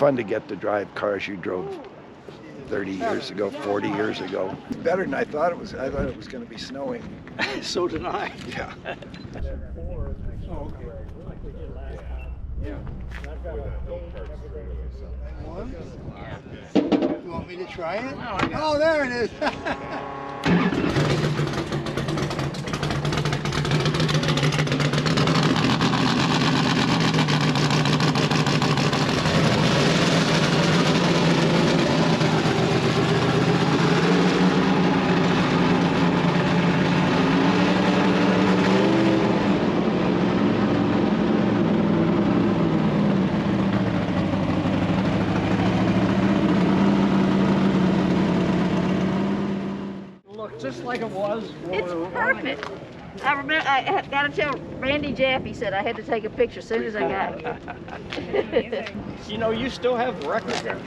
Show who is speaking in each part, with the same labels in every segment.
Speaker 1: fun to get to drive cars you drove 30 years ago, 40 years ago. It's better than I thought it was. I thought it was going to be snowing.
Speaker 2: So did I.
Speaker 1: Yeah.
Speaker 3: You want me to try it? Oh, there it is.
Speaker 2: Just like it was.
Speaker 4: It's perfect. I remember I got to tell Randy Jaffe said I had to take a picture as soon as I got here.
Speaker 2: You know, you still have the record there.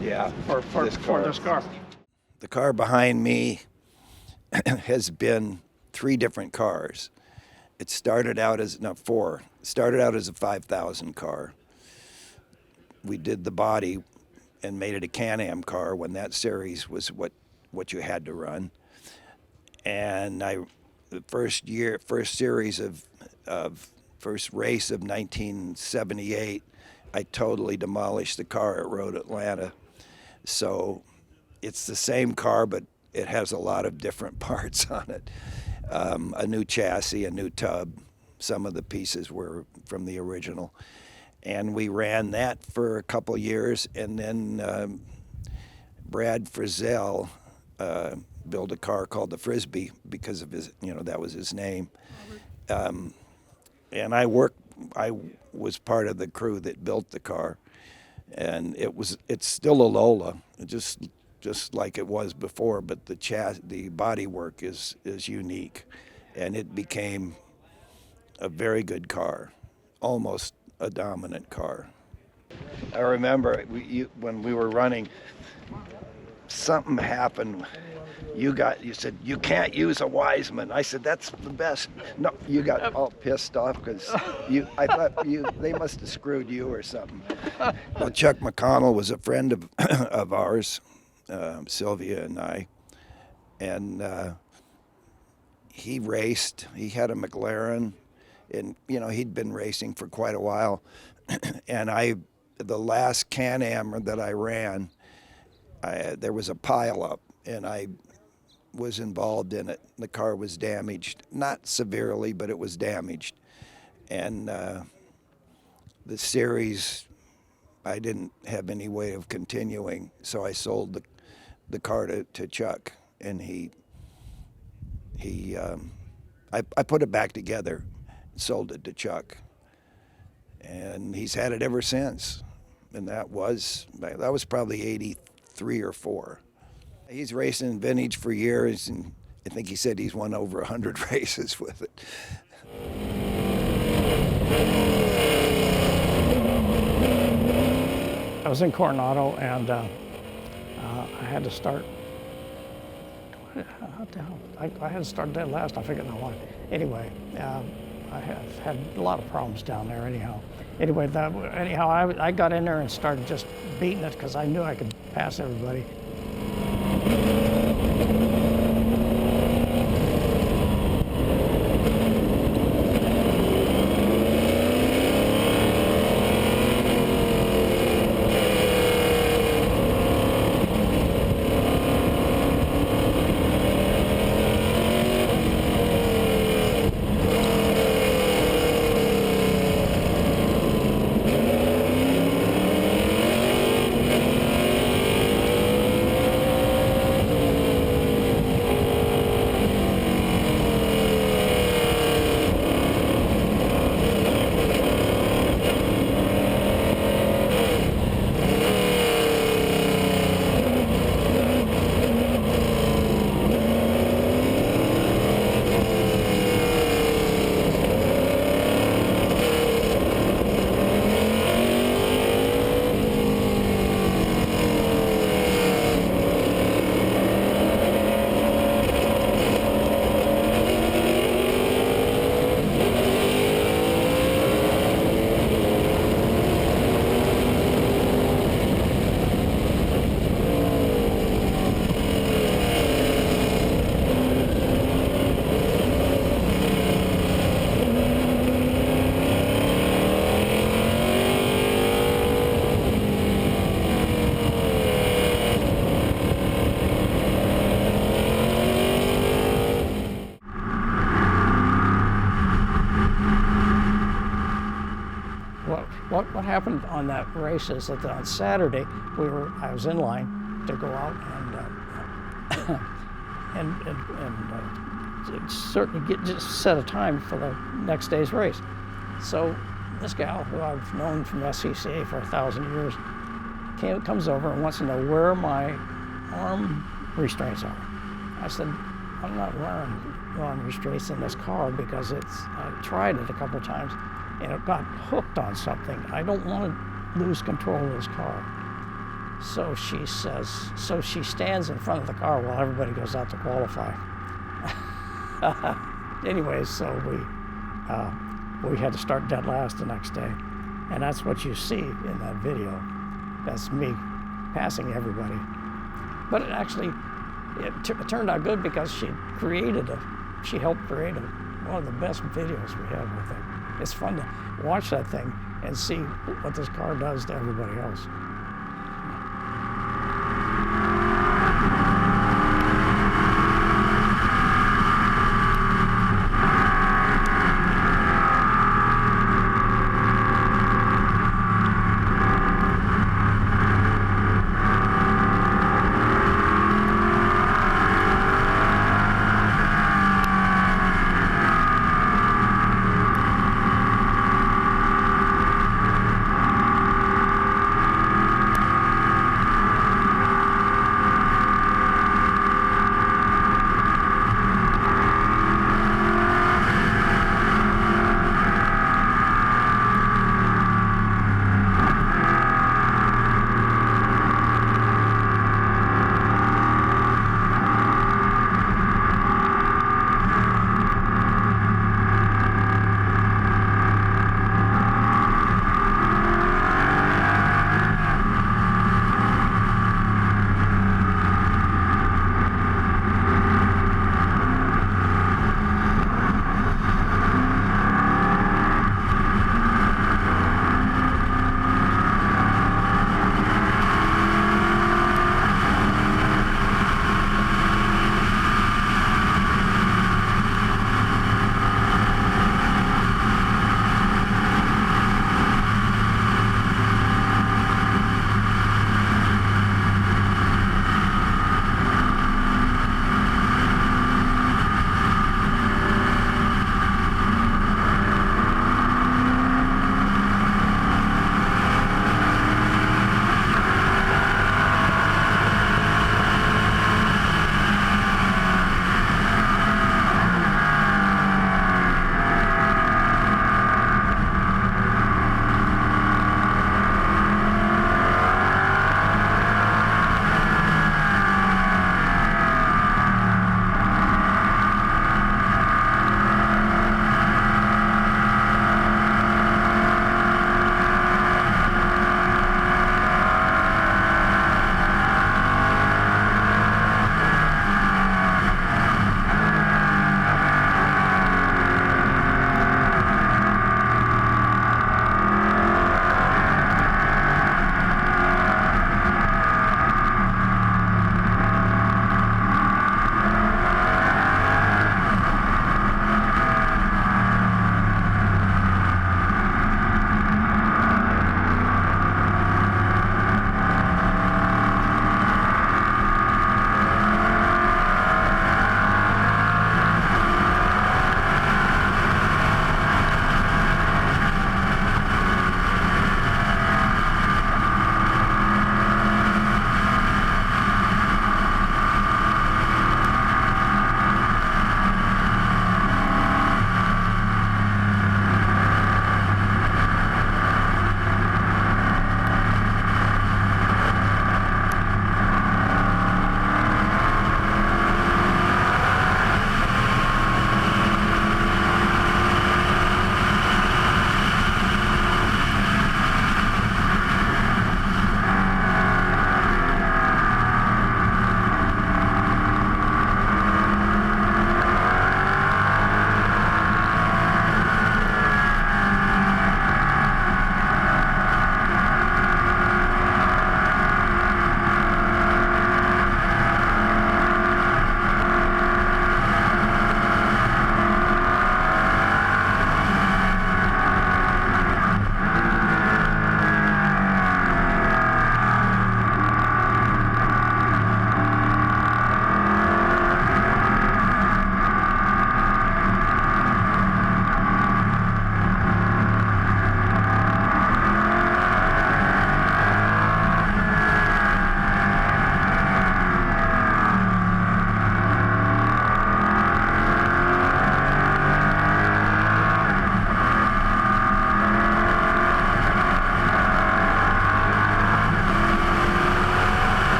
Speaker 1: Yeah.
Speaker 2: For this car.
Speaker 1: The car behind me has been 3 different cars. It started out as, no, 4. It started out as a 5,000 car. We did the body and made it a Can-Am car when that series was what you had to run. And the first series of first race of 1978, I totally demolished the car at Road Atlanta. So it's the same car, but it has a lot of different parts on it. A new chassis, a new tub. Some of the pieces were from the original. And we ran that for a couple years, and then Brad Frizzell built a car called the Frisbee because of his, that was his name. And I was part of the crew that built the car, and it's still a Lola, just like it was before, but the body work is unique, and it became a very good car, almost a dominant car. I remember when we were running, something happened. You said, you can't use a Wiseman. I said, that's the best. No, you got all pissed off because I thought they must have screwed you or something. Well, Chuck McConnell was a friend of ours, Sylvia and I, and he raced. He had a McLaren, and he'd been racing for quite a while. And the last Can-Am that I ran, there was a pileup, and I was involved in it. The car was damaged, not severely, but it was damaged. And the series, I didn't have any way of continuing, so I sold the car to Chuck, and I put it back together, sold it to Chuck, and he's had it ever since. And that was probably 83 or 4. He's racing vintage for years, and I think he said he's won over 100 races with it.
Speaker 2: I was in Coronado, and I had to start. What the hell? I had to start dead last. I figured out why. Anyway, I have had a lot of problems down there. Anyhow, I got in there and started just beating it because I knew I could pass everybody. happened on that race is that on Saturday I was in line to go out and certainly just set a time for the next day's race. So this gal, who I've known from SCCA for 1,000 years, comes over and wants to know where my arm restraints are. I said, I'm not wearing arm restraints in this car because I tried it a couple times and it got hooked on something. I don't want to lose control of this car. So she stands in front of the car while everybody goes out to qualify. Anyways, so we had to start dead last the next day. And that's what you see in that video. That's me passing everybody. But it actually, it turned out good because she helped create one of the best videos we have with it. It's fun to watch that thing and see what this car does to everybody else.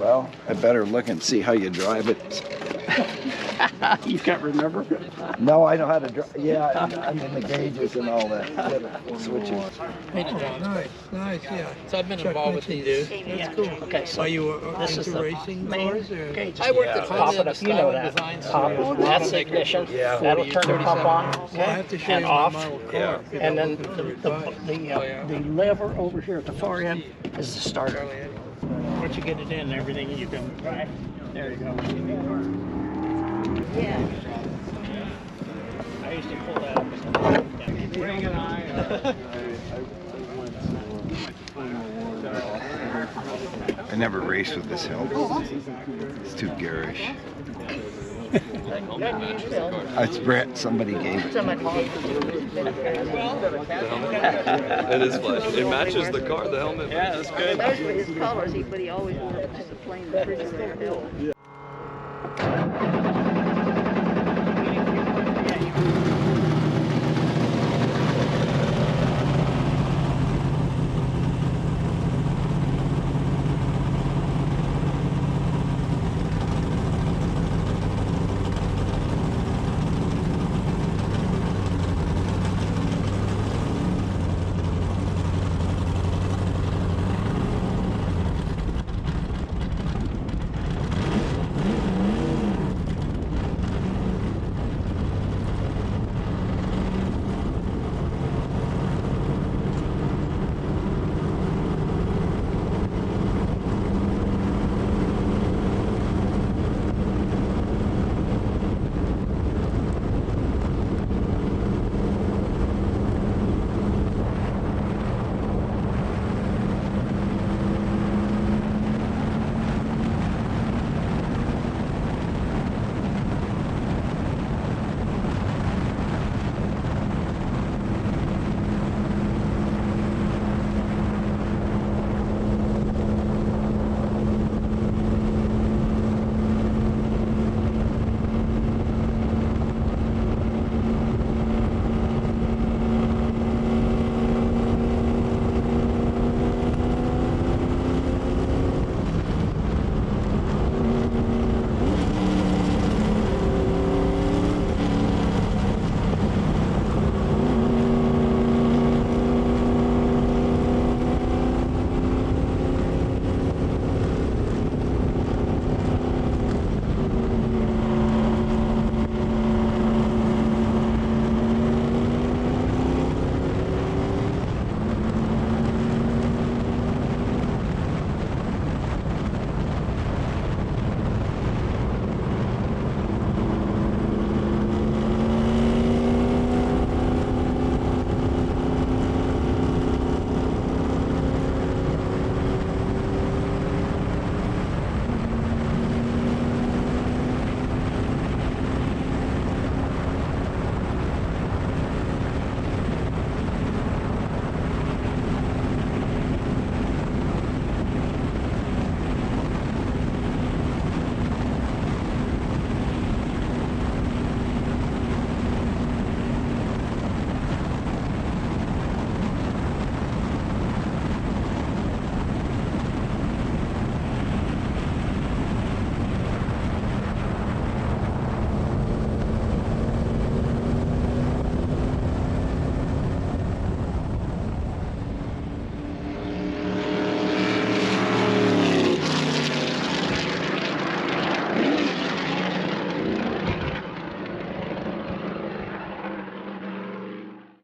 Speaker 1: Well, I better look and see how you drive it.
Speaker 2: You can't remember?
Speaker 1: No, I know how to drive. Yeah, I mean the gauges and all that. Switches.
Speaker 5: Painted John.
Speaker 3: Nice, yeah.
Speaker 5: So I've been involved with these.
Speaker 2: Yeah. Okay, so
Speaker 3: Are you
Speaker 2: this is
Speaker 3: into
Speaker 2: the
Speaker 3: racing
Speaker 2: main
Speaker 3: cars or?
Speaker 2: gauge.
Speaker 5: I worked at
Speaker 2: Pop it
Speaker 5: Cockpit,
Speaker 2: up, you know that. Pop, that's the ignition.
Speaker 1: Yeah.
Speaker 2: That'll turn the pump on,
Speaker 3: Well, I
Speaker 2: okay,
Speaker 3: have to show
Speaker 2: and
Speaker 3: you my
Speaker 2: off.
Speaker 3: model car.
Speaker 1: Yeah.
Speaker 3: if you
Speaker 2: And then
Speaker 3: don't look at it.
Speaker 2: the lever over here at the far end is the starter. Once you get it in, everything you can, right? There you go.
Speaker 4: Yeah.
Speaker 2: I used to pull that up.
Speaker 1: I never raced with this helmet. It's too garish. It's Brett. Somebody gave it.
Speaker 4: Somebody gave it to
Speaker 6: It is flash. It matches the car, the helmet.
Speaker 2: Yeah, that's good.
Speaker 4: Those were his colors, but he always wore just a plain refrigerator helmet.